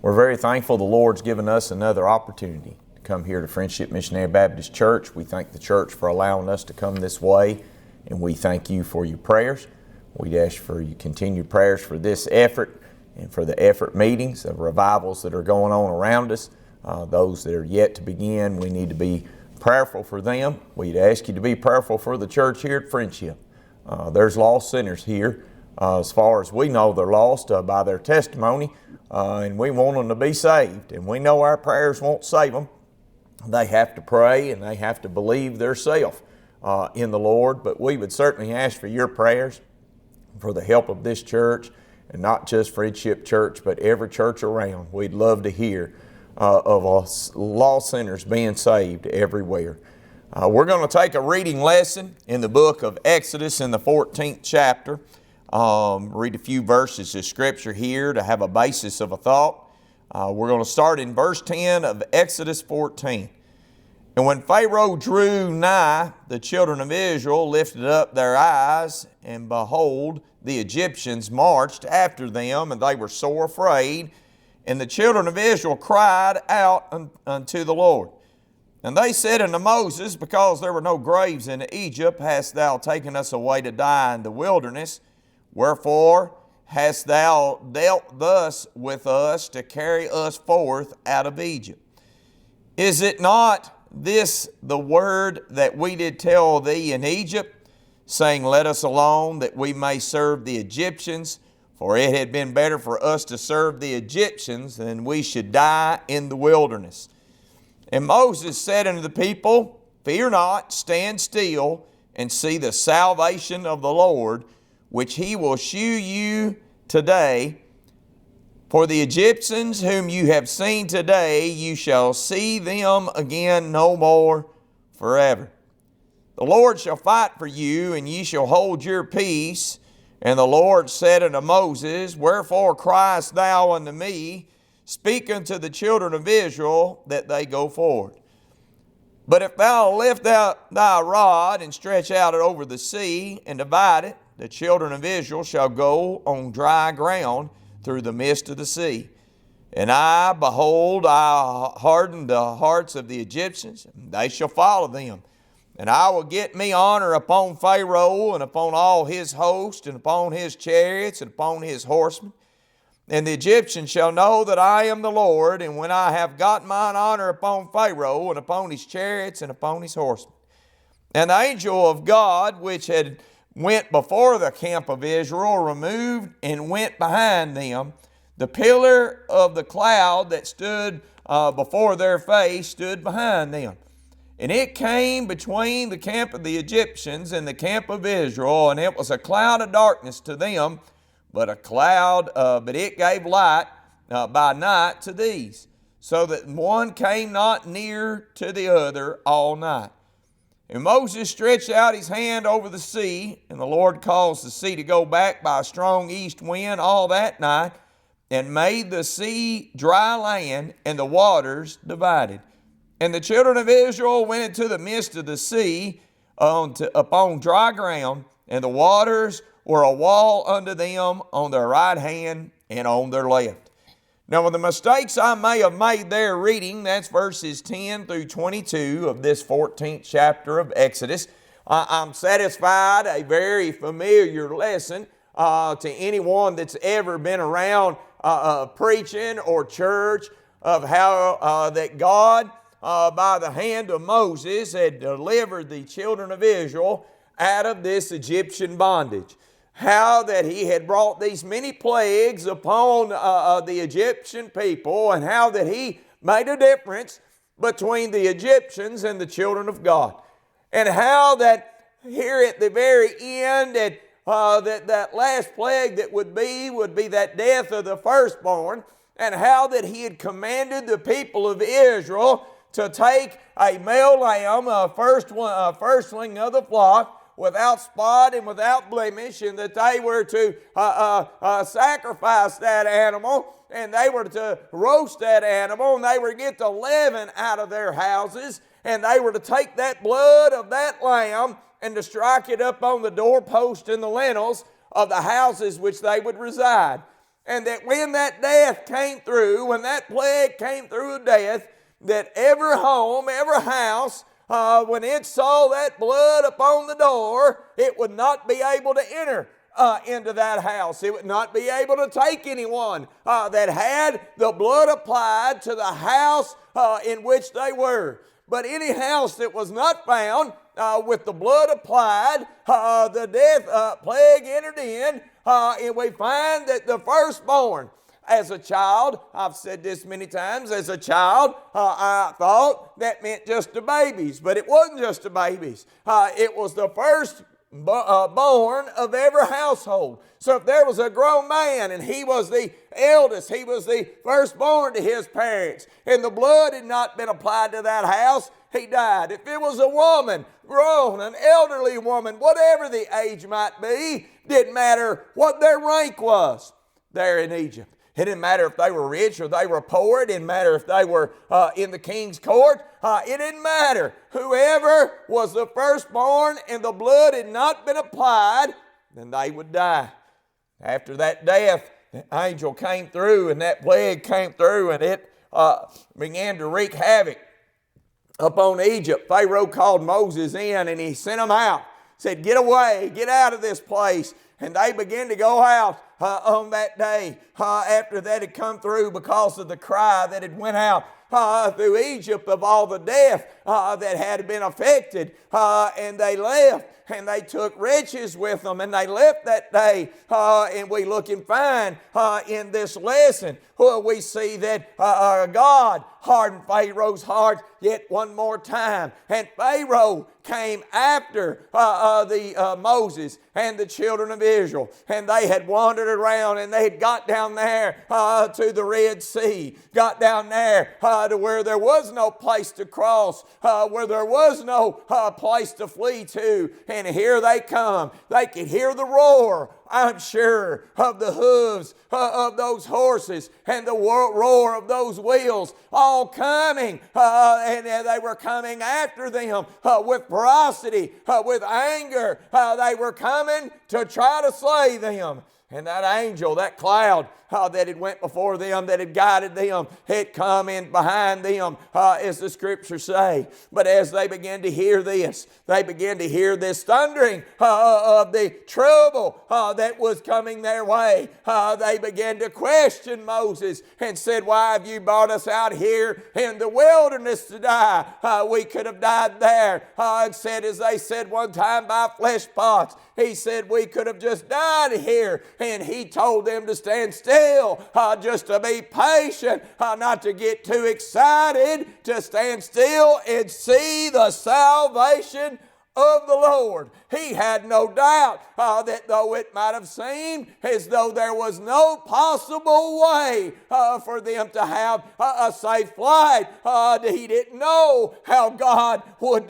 We're very thankful the Lord's given us another opportunity to come here to Friendship Missionary Baptist Church. We thank the church for allowing us to come this way, and we thank you for your prayers. We'd ask for your continued prayers for this effort and for the effort meetings of revivals that are going on around us. Those that are yet to begin, we need to be prayerful for them. We'd ask you to be prayerful for the church here at Friendship. There's lost sinners here. As far as we know, they're lost by their testimony, and we want them to be saved. And we know our prayers won't save them. They have to pray and they have to believe themselves in the Lord. But we would certainly ask for your prayers for the help of this church, and not just Friendship Church, but every church around. We'd love to hear of lost sinners being saved everywhere. We're going to take a reading lesson in the book of Exodus in the 14th chapter. Read a few verses of Scripture here to have a basis of a thought. We're going to start in verse 10 of Exodus 14. And when Pharaoh drew nigh, the children of Israel lifted up their eyes, and behold, the Egyptians marched after them, and they were sore afraid. And the children of Israel cried out unto the Lord. And they said unto Moses, because there were no graves in Egypt, hast thou taken us away to die in the wilderness? Wherefore hast thou dealt thus with us to carry us forth out of Egypt? Is it not this the word that we did tell thee in Egypt, saying, let us alone, that we may serve the Egyptians? For it had been better for us to serve the Egyptians than we should die in the wilderness. And Moses said unto the people, fear not, stand still, and see the salvation of the Lord, which he will shew you today. For the Egyptians whom you have seen today, you shall see them again no more forever. The Lord shall fight for you, and ye shall hold your peace. And the Lord said unto Moses, wherefore criest thou unto me? Speak unto the children of Israel that they go forward. But if thou lift out thy rod and stretch out it over the sea and divide it, the children of Israel shall go on dry ground through the midst of the sea. And I, behold, I harden the hearts of the Egyptians, and they shall follow them. And I will get me honor upon Pharaoh and upon all his host and upon his chariots and upon his horsemen. And the Egyptians shall know that I am the Lord, and when I have got mine honor upon Pharaoh and upon his chariots and upon his horsemen. And the angel of God, which had went before the camp of Israel, removed and went behind them. The pillar of the cloud that stood before their face stood behind them. And it came between the camp of the Egyptians and the camp of Israel, and it was a cloud of darkness to them, but it gave light by night to these, so that one came not near to the other all night. And Moses stretched out his hand over the sea, and the Lord caused the sea to go back by a strong east wind all that night, and made the sea dry land, and the waters divided. And the children of Israel went into the midst of the sea upon dry ground, and the waters were a wall unto them on their right hand and on their left. Now, with the mistakes I may have made there reading, that's verses 10 through 22 of this 14th chapter of Exodus, I'm satisfied a very familiar lesson to anyone that's ever been around preaching or church, of how that God, by the hand of Moses, had delivered the children of Israel out of this Egyptian bondage. How that he had brought these many plagues upon the Egyptian people, and how that he made a difference between the Egyptians and the children of God. And how that here at the very end, that last plague that would be that death of the firstborn, and how that he had commanded the people of Israel to take a male lamb, a firstling of the flock, without spot and without blemish, and that they were to sacrifice that animal, and they were to roast that animal, and they were to get the leaven out of their houses, and they were to take that blood of that lamb and to strike it up on the doorpost and the lintels of the houses which they would reside. And that when that death came through, when that plague came through of death, that every home, every house, when it saw that blood upon the door, it would not be able to enter into that house. It would not be able to take anyone that had the blood applied to the house in which they were. But any house that was not found with the blood applied, the death plague entered in, and we find that the firstborn, as a child, I've said this many times, as a child, I thought that meant just the babies, but it wasn't just the babies. It was the first born of every household. So if there was a grown man and he was the eldest, he was the firstborn to his parents, and the blood had not been applied to that house, he died. If it was a woman, grown, an elderly woman, whatever the age might be, didn't matter what their rank was there in Egypt. It didn't matter if they were rich or they were poor. It didn't matter if they were in the king's court. It didn't matter. Whoever was the firstborn and the blood had not been applied, then they would die. After that death, the angel came through and that plague came through, and it began to wreak havoc upon Egypt. Pharaoh called Moses in and he sent them out. Said, get away, get out of this place. And they began to go out on that day after that had come through, because of the cry that had went out through Egypt of all the death that had been affected. And they left, and they took riches with them, and they left that day. And we look and find in this lesson, we see that God hardened Pharaoh's heart yet one more time. And Pharaoh came after Moses and the children of Israel. And they had wandered around, and they had got down there to the Red Sea, got down there to where there was no place to cross, where there was no place to flee to. And here they come. They could hear the roar, I'm sure, of the hooves of those horses and the roar of those wheels all coming. And they were coming after them with ferocity, with anger. They were coming to try to slay them. And that angel, that cloud that had went before them, that had guided them, had come in behind them, as the scriptures say. But as they began to hear this, they began to hear this thundering of the trouble that was coming their way. They began to question Moses and said, why have you brought us out here in the wilderness to die? We could have died there. And said, as they said one time, by flesh pots. He said, we could have just died here. And he told them to stand still, just to be patient, not to get too excited, to stand still and see the salvation of the Lord. He had no doubt that though it might have seemed as though there was no possible way for them to have a safe flight, he didn't know how God would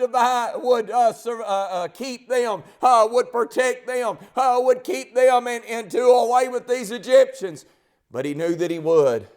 keep them, would protect them, would keep them and do away with these Egyptians. But he knew that he would.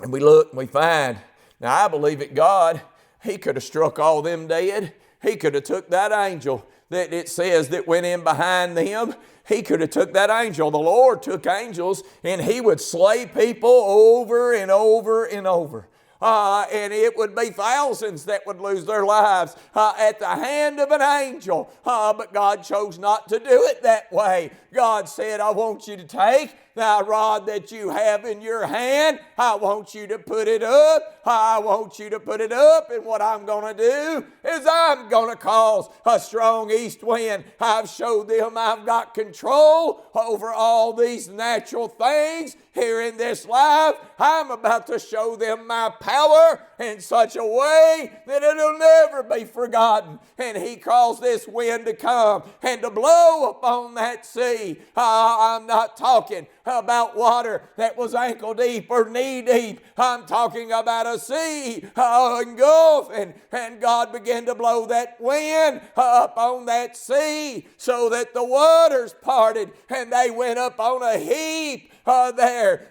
And we look and we find, now I believe that God, he could have struck all them dead. He could have took that angel that it says that went in behind them. He could have took that angel. The Lord took angels, and he would slay people over and over and over. And it would be thousands that would lose their lives at the hand of an angel. But God chose not to do it that way. God said, I want you to take that rod that you have in your hand. I want you to put it up. I want you to put it up. And what I'm going to do is I'm going to cause a strong east wind. I've showed them I've got control over all these natural things here in this life. I'm about to show them my power in such a way that it'll never be forgotten. And he caused this wind to come and to blow upon that sea. I'm not talking about water that was ankle deep or knee deep. I'm talking about a sea engulfed, and God began to blow that wind upon that sea so that the waters parted, and they went up on a heap there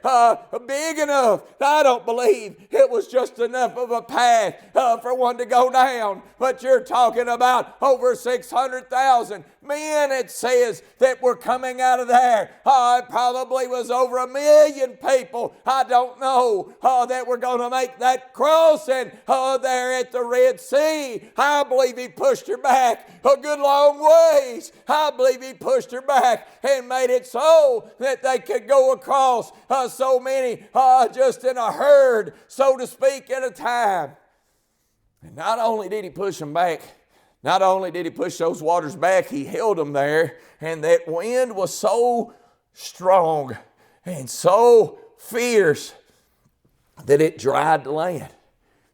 big enough. I don't believe it was just enough of a path for one to go down. But you're talking about over 600,000 men, it says, that were coming out of there. It probably was over 1 million people, I don't know, that were going to make that crossing there at the Red Sea. I believe he pushed her back a good long ways. I believe he pushed her back and made it so that they could go across so many just in a herd, so to speak, at a time. And not only did he push them back, not only did he push those waters back, he held them there. And that wind was so strong and so fierce that it dried the land.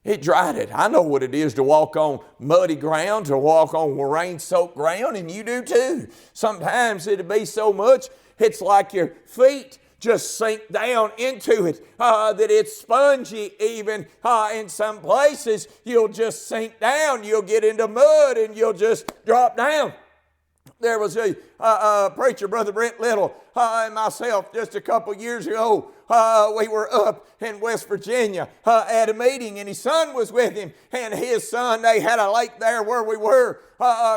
It dried it. I know what it is to walk on muddy ground, to walk on rain-soaked ground, and you do too. Sometimes it'll be so much, it's like your feet just sink down into it, that it's spongy even. In some places, you'll just sink down. You'll get into mud and you'll just drop down. There was a preacher, Brother Brent Little, and myself just a couple years ago. We were up in West Virginia at a meeting, and his son was with him. And his son, they had a lake there where we were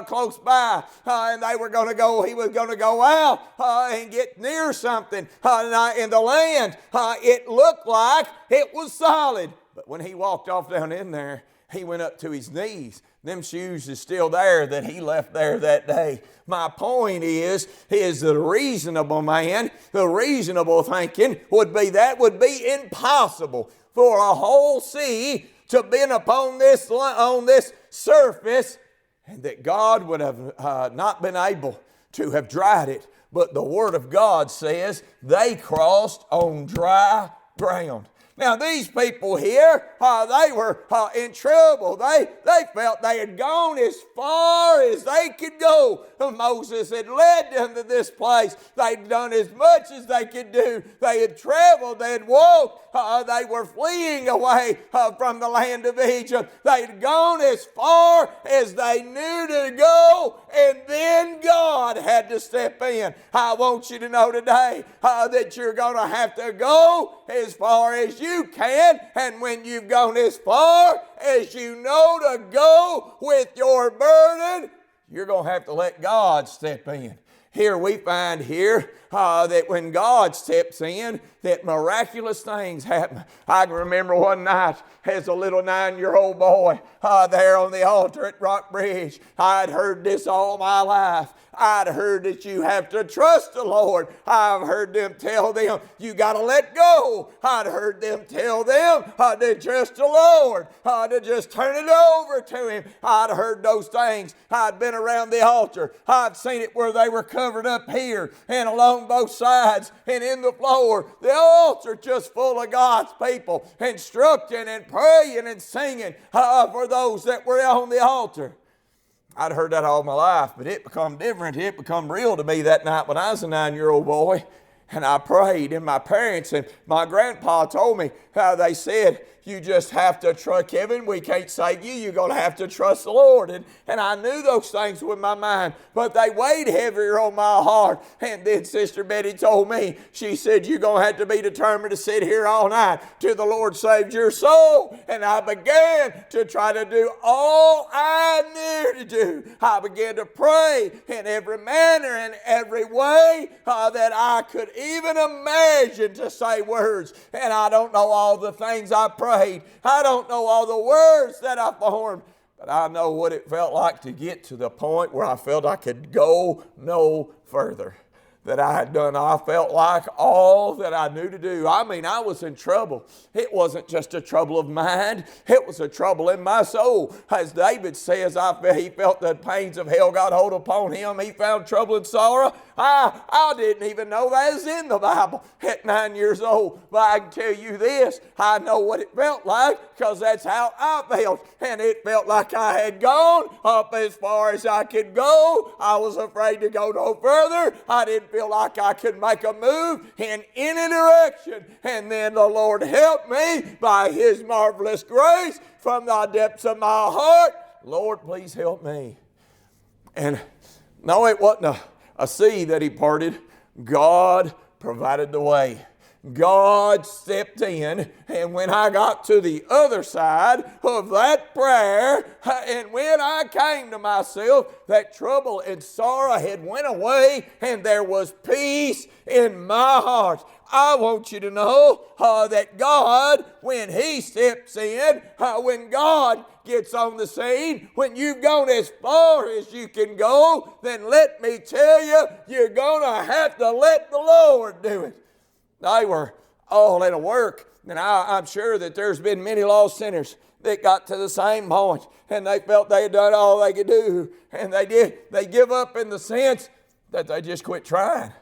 close by, and they were going to go. He was going to go out and get near something in the land. It looked like it was solid, but when he walked off down in there, he went up to his knees. Them shoes is still there that he left there that day. My point is the reasonable man, the reasonable thinking would be that would be impossible for a whole sea to been upon this on this surface, and that God would have not been able to have dried it. But the Word of God says they crossed on dry ground. Now, these people here, they were in trouble. They felt they had gone as far as they could go. Moses had led them to this place. They'd done as much as they could do. They had traveled. They had walked. They were fleeing away from the land of Egypt. They'd gone as far as they knew to go, and then God had to step in. I want you to know today that you're going to have to go as far as you can, and when you've gone as far as you know to go with your burden, you're going to have to let God step in. Here we find here that when God steps in, that miraculous things happen. I can remember one night as a little 9-year-old boy there on the altar at Rock Bridge. I'd heard this all my life. I'd heard that you have to trust the Lord. I've heard them tell them, you got to let go. I'd heard them tell them to trust the Lord, to just turn it over to Him. I'd heard those things. I'd been around the altar. I'd seen it where they were covered up here and along both sides and in the floor. The altar just full of God's people instructing and praying and singing for those that were on the altar. I'd heard that all my life, but it become different. It become real to me that night when I was a 9-year-old boy. And I prayed, and my parents and my grandpa told me how they said, you just have to trust, Kevin, we can't save you. You're going to have to trust the Lord. And I knew those things with my mind, but they weighed heavier on my heart. And then Sister Betty told me, she said, you're going to have to be determined to sit here all night till the Lord saves your soul. And I began to try to do all I knew to do. I began to pray in every manner and every way that I could even imagine to say words. And I don't know all the things I prayed. I don't know all the words that I formed, but I know what it felt like to get to the point where I felt I could go no further. That I had done, I felt like all that I knew to do. I mean, I was in trouble. It wasn't just a trouble of mind. It was a trouble in my soul. As David says, he felt the pains of hell got hold upon him. He found trouble and sorrow. I didn't even know that was in the Bible at 9 years old. But I can tell you this, I know what it felt like because that's how I felt. And it felt like I had gone up as far as I could go. I was afraid to go no further. I didn't feel like I could make a move in any direction. And then the Lord helped me by His marvelous grace from the depths of my heart. Lord, please help me. And no, it wasn't a sea that He parted. God provided the way. God stepped in, and when I got to the other side of that prayer, and when I came to myself, that trouble and sorrow had went away, and there was peace in my heart. I want you to know that God, when He steps in, when God gets on the scene, when you've gone as far as you can go, then let me tell you, you're going to have to let the Lord do it. They were all in a work, and I'm sure that there's been many lost sinners that got to the same point, and they felt they had done all they could do, and they did. They give up in the sense that they just quit trying,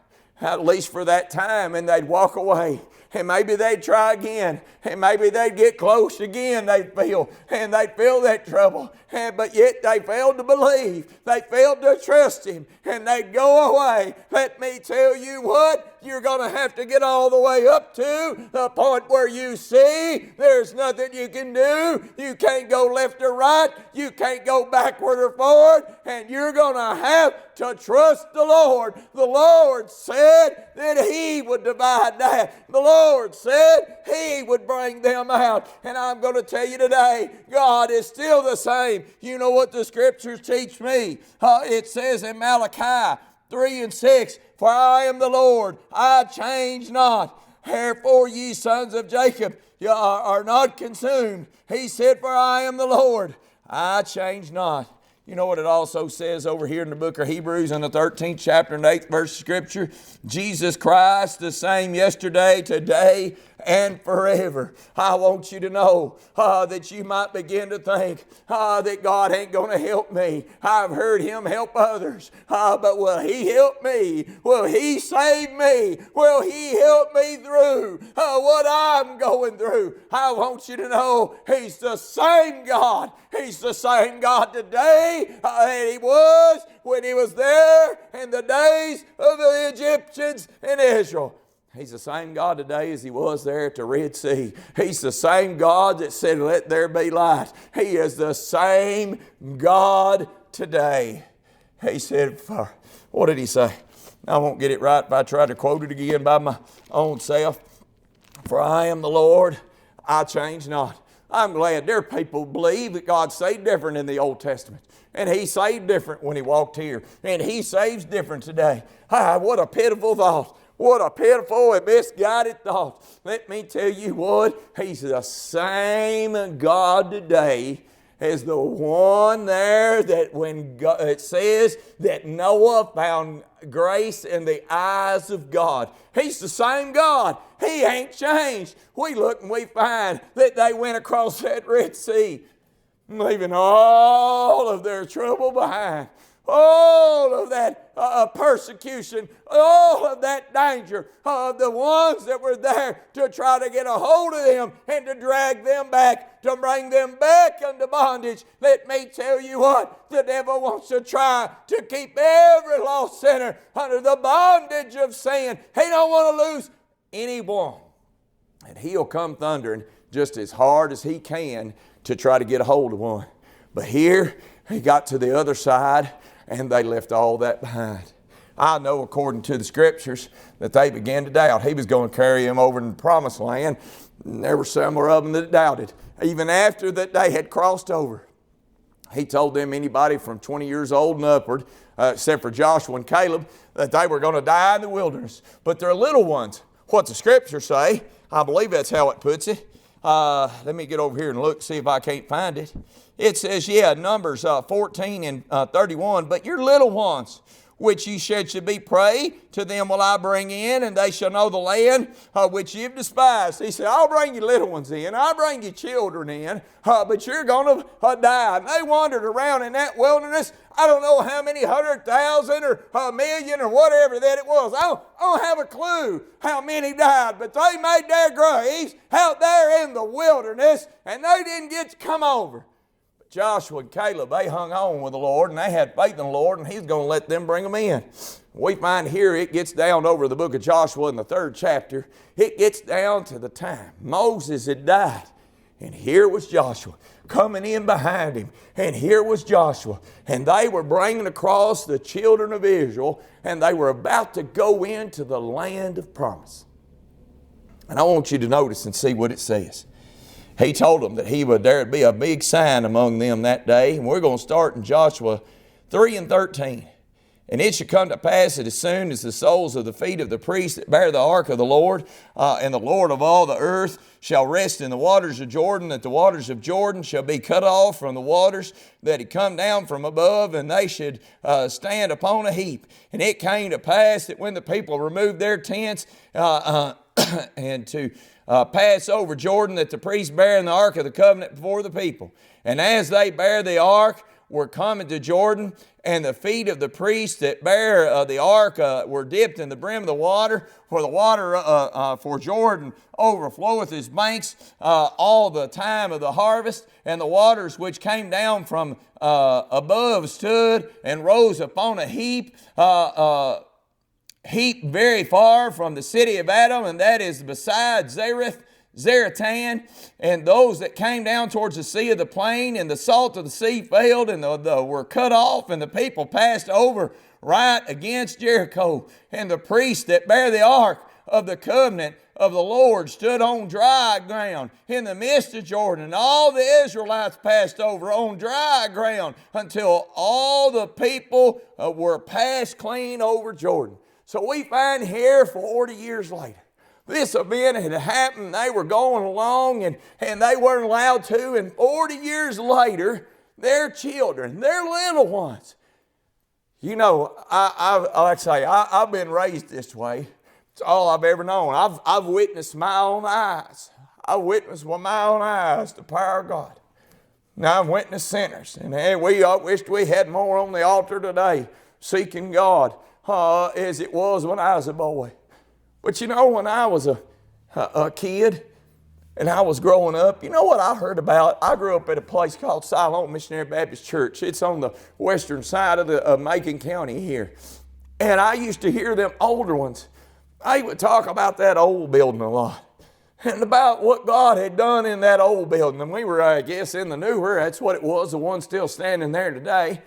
at least for that time, and they'd walk away. And maybe they'd try again, and maybe they'd get close again, they'd feel, and they'd feel that trouble, but yet they failed to believe, they failed to trust Him, and they'd go away. Let me tell you what, you're going to have to get all the way up to the point where you see there's nothing you can do. You can't go left or right, you can't go backward or forward, and you're going to have to trust the Lord. The Lord said that He would divide that. The Lord said He would bring them out. And I'm going to tell you today, God is still the same. You know what the Scriptures teach me? It says in Malachi 3:6, "For I am the Lord, I change not. Therefore ye sons of Jacob, ye are not consumed." He said, "For I am the Lord, I change not." You know what it also says over here in the book of Hebrews in the 13th chapter and 8th verse of Scripture? Jesus Christ the same yesterday, today, and forever. I want you to know that you might begin to think that God ain't going to help me. I've heard Him help others, but will He help me? Will He save me? Will He help me through what I'm going through? I want you to know He's the same God. He's the same God today that He was when He was there in the days of the Egyptians in Israel. He's the same God today as He was there at the Red Sea. He's the same God that said, "Let there be light." He is the same God today. He said, what did He say? I won't get it right if I try to quote it again by my own self. "For I am the Lord, I change not." I'm glad there are people who believe that God saved different in the Old Testament. And He saved different when He walked here. And He saves different today. What a pitiful thought. What a pitiful and misguided thought. Let me tell you what, He's the same God today as the one there that when God, it says that Noah found grace in the eyes of God. He's the same God. He ain't changed. We look and we find that they went across that Red Sea, leaving all of their trouble behind. All of that persecution, all of that danger of the ones that were there to try to get a hold of them and to drag them back, to bring them back into bondage. Let me tell you what, the devil wants to try to keep every lost sinner under the bondage of sin. He don't want to lose anyone. And he'll come thundering just as hard as he can to try to get a hold of one. But here, he got to the other side, and they left all that behind. I know according to the Scriptures that they began to doubt. He was going to carry them over in the Promised Land. And there were several of them that doubted. Even after that they had crossed over. He told them anybody from 20 years old and upward, except for Joshua and Caleb, that they were going to die in the wilderness. But their little ones, what the Scriptures say, I believe that's how it puts it. Let me get over here and look, see if I can't find it. It says, Numbers 14 and 31, "But your little ones, which ye should be prey, to them will I bring in, and they shall know the land which you've despised." He said, I'll bring your little ones in, I'll bring your children in, but you're going to die. And they wandered around in that wilderness. I don't know how many 100,000 or a million or whatever that it was. I don't have a clue how many died, but they made their graves out there in the wilderness, and they didn't get to come over. Joshua and Caleb, they hung on with the Lord, and they had faith in the Lord, and He's going to let them bring them in. We find here it gets down over the book of Joshua in the 3rd chapter. It gets down to the time Moses had died, and here was Joshua coming in behind him, and here was Joshua, and they were bringing across the children of Israel, and they were about to go into the land of promise. And I want you to notice and see what it says. He told them that there would be a big sign among them that day. And we're going to start in Joshua 3:13. And it shall come to pass that as soon as the soles of the feet of the priests that bear the ark of the Lord and the Lord of all the earth shall rest in the waters of Jordan, that the waters of Jordan shall be cut off from the waters that had come down from above, and they should stand upon a heap. And it came to pass that when the people removed their tents and to pass over Jordan, that the priests bearing the ark of the covenant before the people. And as they bear the ark, were coming to Jordan, and the feet of the priests that bear the ark were dipped in the brim of the water, for the water for Jordan overfloweth his banks all the time of the harvest, and the waters which came down from above stood and rose upon a heap very far from the city of Adam, and that is beside Zaratan, and those that came down towards the sea of the plain, and the salt of the sea failed, and were cut off, and the people passed over right against Jericho. And the priests that bear the ark of the covenant of the Lord stood on dry ground in the midst of Jordan, and all the Israelites passed over on dry ground until all the people were passed clean over Jordan. So we find here 40 years later, this event had happened. They were going along and they weren't allowed to. And 40 years later, their children, their little ones. You know, I've been raised this way. It's all I've ever known. I've witnessed my own eyes. I've witnessed with my own eyes the power of God. Now I've witnessed sinners. And we wished we had more on the altar today seeking God as it was when I was a boy. But you know, when I was a kid and I was growing up, you know what I heard about? I grew up at a place called Missionary Baptist Church. It's on the western side of Macon County here. And I used to hear them older ones. They would talk about that old building a lot and about what God had done in that old building. And we were, I guess, in the newer. That's what it was, the one still standing there today.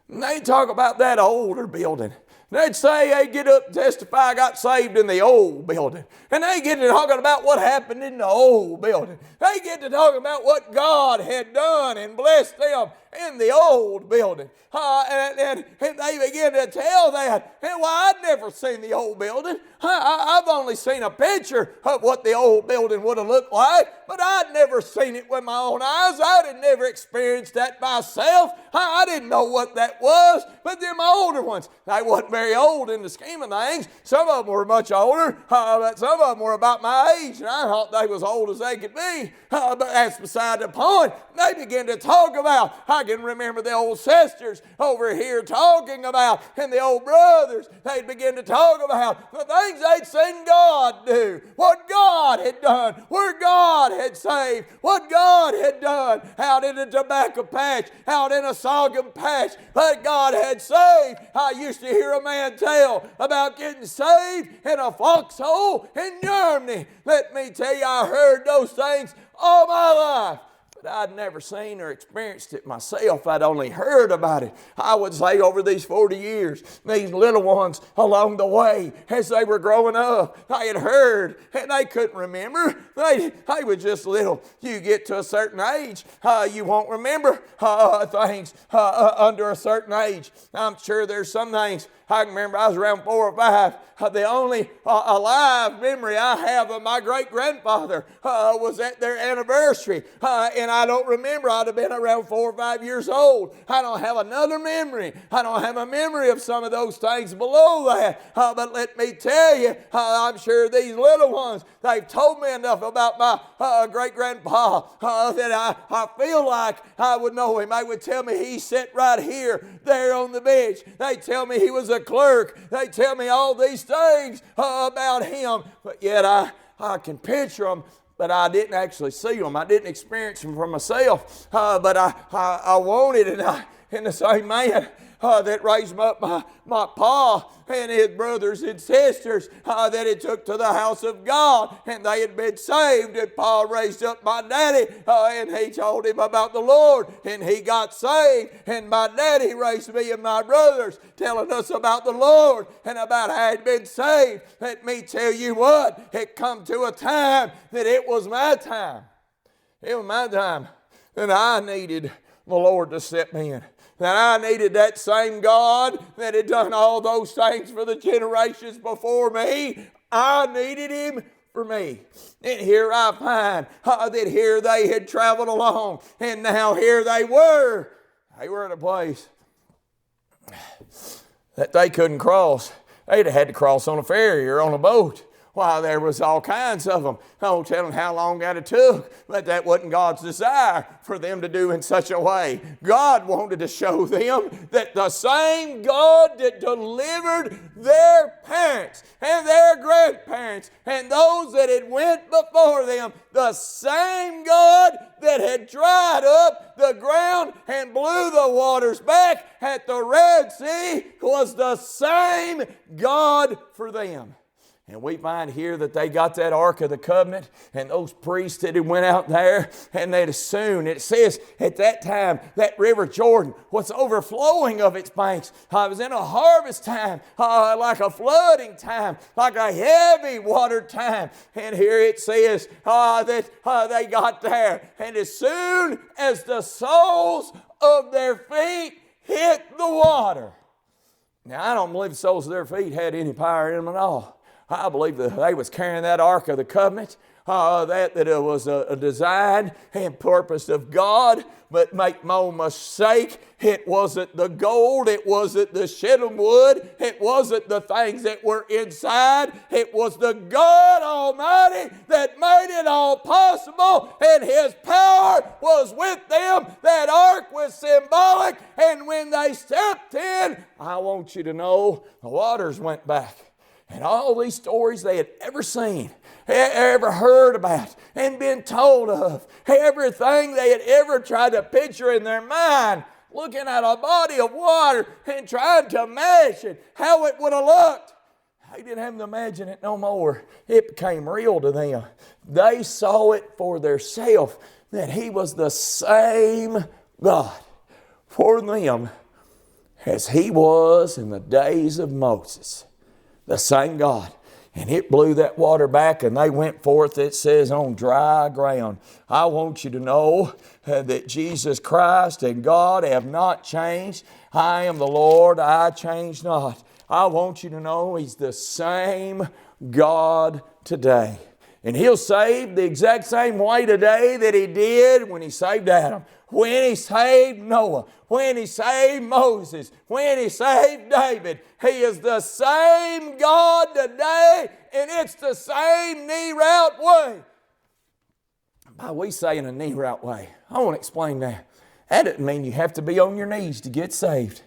And they'd talk about that older building. They'd say, they get up and testify, I got saved in the old building. And they get to talking about what happened in the old building. They get to talking about what God had done and blessed them in the old building. And they begin to tell that. And well, I'd never seen the old building. I've only seen a picture of what the old building would have looked like, but I'd never seen it with my own eyes. I'd never experienced that myself. I didn't know what that was. But they're my older ones. They wasn't very old in the scheme of things. Some of them were much older, but some of them were about my age, and I thought they was old as they could be. But that's beside the point. They began to talk about, I can remember the old sisters over here talking about, and the old brothers, they'd begin to talk about the things they'd seen God do, what God had done, where God had saved, what God had done out in a tobacco patch, out in a sorghum patch, that God had saved. I used to hear a man tell about getting saved in a foxhole in Germany. Let me tell you, I heard those things all my life. But I'd never seen or experienced it myself. I'd only heard about it. I would say over these 40 years, these little ones along the way, as they were growing up, I had heard, and they couldn't remember. They were just little. You get to a certain age, you won't remember things under a certain age. I'm sure there's some things. I can remember I was around 4 or 5. The only alive memory I have of my great-grandfather was at their anniversary. And I don't remember. I'd have been around 4 or 5 years old. I don't have another memory. I don't have a memory of some of those things below that. But let me tell you, I'm sure these little ones, they've told me enough about my great-grandpa that I feel like I would know him. They would tell me he sat right here, there on the bench. They tell me he was a clerk. They tell me all these things about him. But yet I can picture them, but I didn't actually see them. I didn't experience them for myself. But I wanted, And the same man that raised up my pa and his brothers and sisters that he took to the house of God, and they had been saved. And Pa raised up my daddy, and he told him about the Lord, and he got saved. And my daddy raised me and my brothers, telling us about the Lord and about how he'd been saved. Let me tell you what, it come to a time that it was my time. It was my time that I needed the Lord to step in. That I needed that same God that had done all those things for the generations before me. I needed Him for me. And here I find that here they had traveled along, and now here they were. They were at a place that they couldn't cross. They'd have had to cross on a ferry or on a boat. Why, there was all kinds of them. I won't tell them how long that it took, but that wasn't God's desire for them to do in such a way. God wanted to show them that the same God that delivered their parents and their grandparents and those that had went before them, the same God that had dried up the ground and blew the waters back at the Red Sea was the same God for them. And we find here that they got that Ark of the Covenant, and those priests that went out there, and they'd soon, it says at that time, that river Jordan was overflowing of its banks. It was in a harvest time, like a flooding time, like a heavy water time. And here it says that they got there, and as soon as the soles of their feet hit the water. Now, I don't believe the soles of their feet had any power in them at all. I believe that they was carrying that Ark of the Covenant, that it was a design and purpose of God. But make no mistake, it wasn't the gold, it wasn't the shittim wood, it wasn't the things that were inside. It was the God Almighty that made it all possible, and His power was with them. That ark was symbolic, and when they stepped in, I want you to know, the waters went back. And all these stories they had ever seen, ever heard about, and been told of, everything they had ever tried to picture in their mind, looking at a body of water and trying to imagine how it would have looked. They didn't have to imagine it no more. It became real to them. They saw it for themselves, that He was the same God for them as He was in the days of Moses. The same God. And it blew that water back, and they went forth, it says, on dry ground. I want you to know that Jesus Christ and God have not changed. I am the Lord, I change not. I want you to know He's the same God today. And He'll save the exact same way today that He did when He saved Adam, when He saved Noah, when He saved Moses, when He saved David. He is the same God today, and it's the same knee route way. By we say in a knee route way, I want to explain that. That doesn't mean you have to be on your knees to get saved.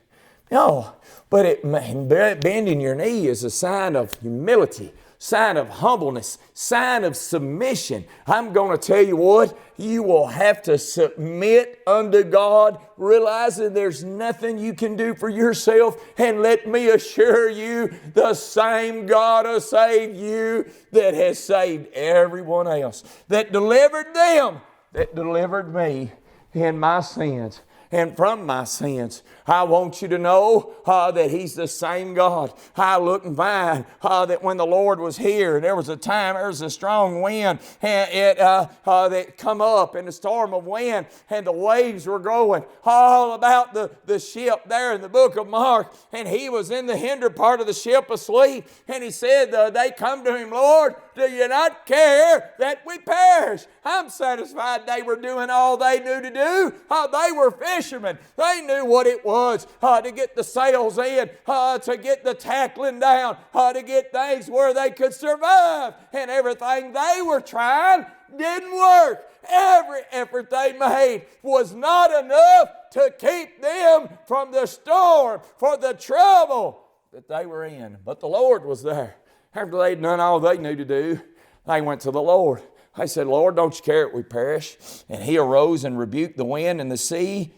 No, but bending your knee is a sign of humility, sign of humbleness, sign of submission. I'm going to tell you what, you will have to submit unto God, realizing there's nothing you can do for yourself. And let me assure you, the same God will save you that has saved everyone else, that delivered them, that delivered me in my sins and from my sins. I want you to know that He's the same God. I look and find that when the Lord was here, there was a time, there was a strong wind and that come up in a storm of wind, and the waves were growing all about the ship there in the book of Mark. And He was in the hinder part of the ship asleep, and He said, they come to Him, Lord, do you not care that we perish? I'm satisfied they were doing all they knew to do. They were fishermen. They knew what it was to get the sails in, to get the tackling down, to get things where they could survive. And everything they were trying didn't work. Every effort they made was not enough to keep them from the storm, for the trouble that they were in. But the Lord was there. After they'd done all they knew to do, they went to the Lord. They said, Lord, don't you care that we perish? And He arose and rebuked the wind and the sea,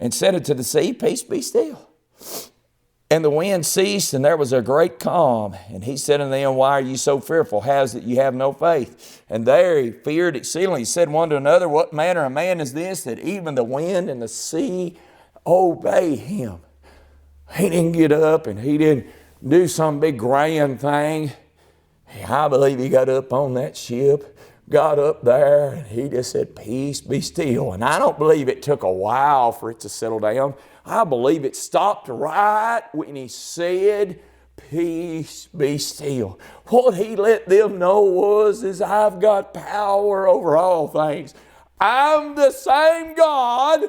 and said unto the sea, Peace, be still. And the wind ceased, and there was a great calm. And he said unto them, Why are you so fearful? How is it you have no faith? And they feared exceedingly. He said one to another, What manner of man is this, that even the wind and the sea obey him? He didn't get up and he didn't do some big grand thing. I believe he got up on that ship, got up there, and he just said, Peace, be still. And I don't believe it took a while for it to settle down. I believe it stopped right when he said, Peace, be still. What he let them know is I've got power over all things. I'm the same God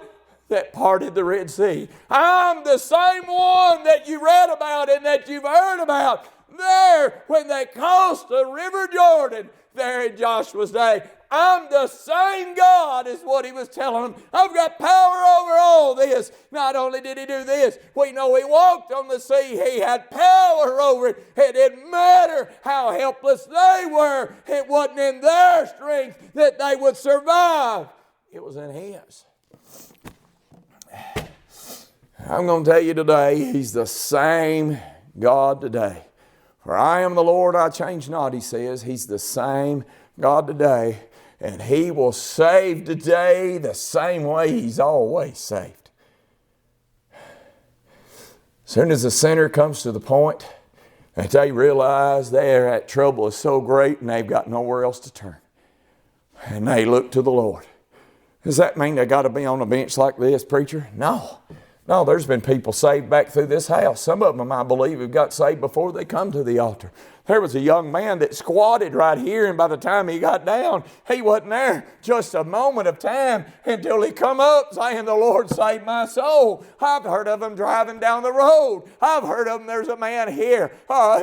that parted the Red Sea. I'm the same one that you read about and that you've heard about there when they crossed the River Jordan there in Joshua's day. I'm the same God is what he was telling them. I've got power over all this. Not only did he do this, we know he walked on the sea. He had power over it. It didn't matter how helpless they were. It wasn't in their strength that they would survive. It was in his. I'm going to tell you today, he's the same God today. For I am the Lord, I change not, he says. He's the same God today. And he will save today the same way he's always saved. As soon as the sinner comes to the point that they realize that trouble is so great and they've got nowhere else to turn, and they look to the Lord. Does that mean they got to be on a bench like this, preacher? No. No, there's been people saved back through this house. Some of them, I believe, have got saved before they come to the altar. There was a young man that squatted right here, and by the time he got down, he wasn't there just a moment of time until he come up saying, the Lord saved my soul. I've heard of him driving down the road. I've heard of him, there's a man here.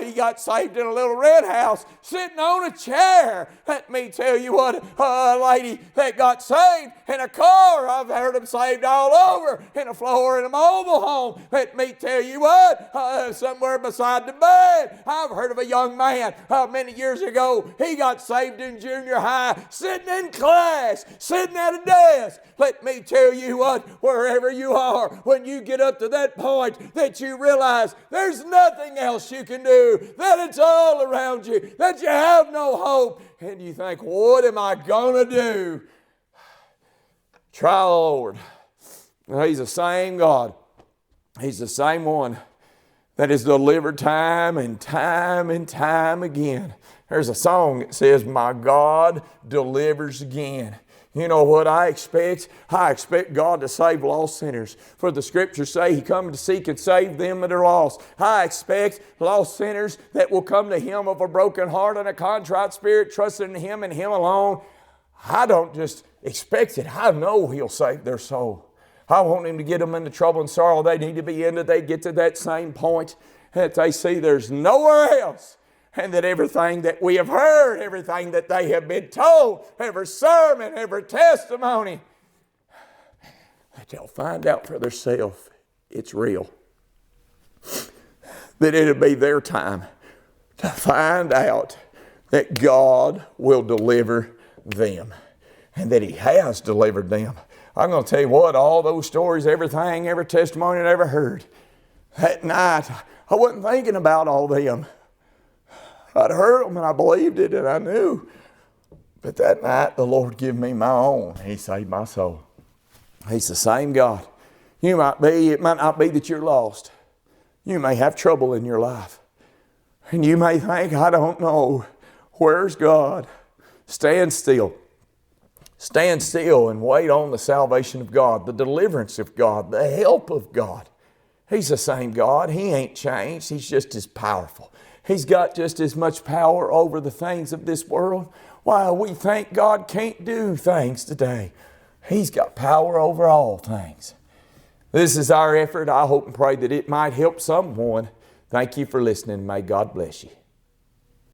He got saved in a little red house sitting on a chair. Let me tell you what, a lady that got saved in a car. I've heard them saved all over, in a floor in a mobile home. Let me tell you what, somewhere beside the bed. I've heard of a young man many years ago. He got saved in junior high, sitting in class, sitting at a desk. Let me tell you what, wherever you are, when you get up to that point that you realize there's nothing else you can do, that it's all around you, that you have no hope, and you think, what am I going to do? Try the Lord. He's the same God. He's the same one that has delivered time and time and time again. There's a song that says, my God delivers again. You know what I expect? I expect God to save lost sinners. For the scriptures say he come to seek and save them that are lost. I expect lost sinners that will come to him of a broken heart and a contrite spirit, trusting in him and him alone. I don't just expect it. I know he'll save their soul. I want him to get them into trouble and sorrow they need to be in, that they get to that same point that they see there's nowhere else, and that everything that we have heard, everything that they have been told, every sermon, every testimony, that they'll find out for themselves it's real. That it'll be their time to find out that God will deliver them, and that he has delivered them. I'm going to tell you what, all those stories, everything, every testimony I ever heard, that night, I wasn't thinking about all them. I'd heard them and I believed it and I knew. But that night, the Lord gave me my own. He saved my soul. He's the same God. It might not be that you're lost. You may have trouble in your life. And you may think, I don't know, where's God? Stand still. Stand still and wait on the salvation of God, the deliverance of God, the help of God. He's the same God. He ain't changed. He's just as powerful. He's got just as much power over the things of this world. Why, we think God can't do things today. He's got power over all things. This is our effort. I hope and pray that it might help someone. Thank you for listening. May God bless you.